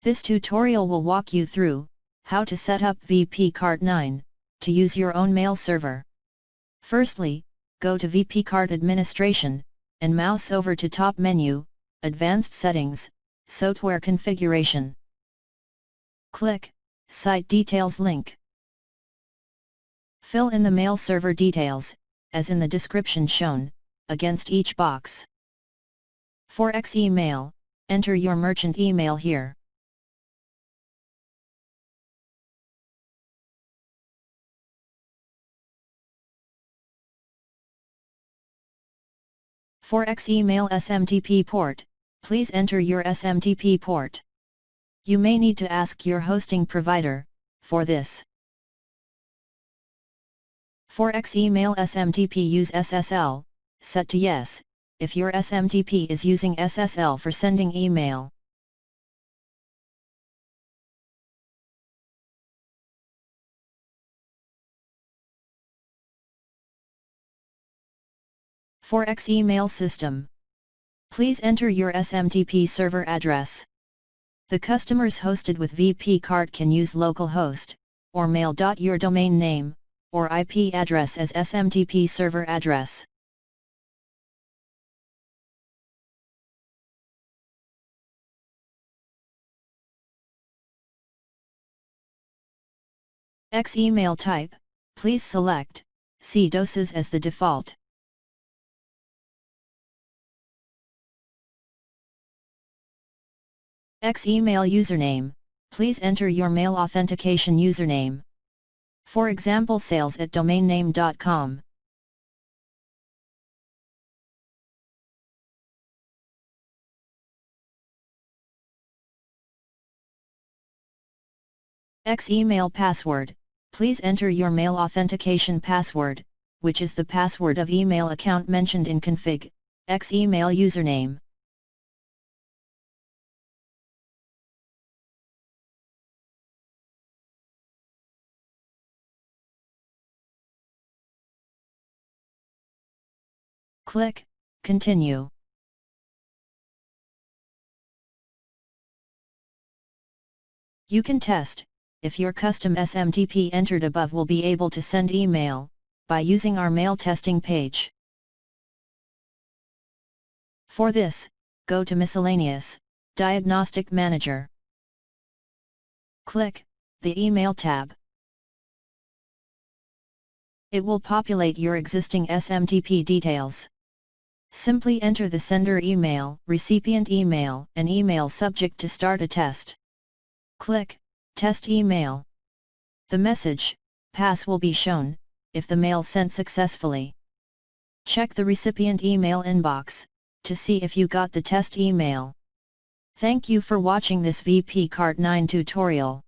This tutorial will walk you through how to set up VPCart 9 to use your own mail server. Firstly, go to VPCart Administration and mouse over to top menu, Advanced Settings, Software Configuration. Click Site Details link. Fill in the mail server details, as in the description shown, against each box. For X-email, enter your merchant email here. For X-email SMTP port, please enter your SMTP port. You may need to ask your hosting provider for this. For X-email SMTP, use SSL, set to yes, if your SMTP is using SSL for sending email. For X-email system, please enter your SMTP server address. The customers hosted with VPCart can use localhost, or mail. Your domain name, or IP address as SMTP server address. X-email type, please select CDOSes as the default. X-email username, please enter your mail authentication username. For example, sales@domainname.com. X-email password, please enter your mail authentication password, which is the password of email account mentioned in config, X-email username. Click Continue. You can test if your custom SMTP entered above will be able to send email by using our mail testing page. For this, go to Miscellaneous, Diagnostic Manager. Click the Email tab. It will populate your existing SMTP details. Simply enter the sender email, recipient email, and email subject to start a test. Click Test Email. The message, pass, will be shown if the mail sent successfully. Check the recipient email inbox to see if you got the test email. Thank you for watching this VPCart 9 tutorial.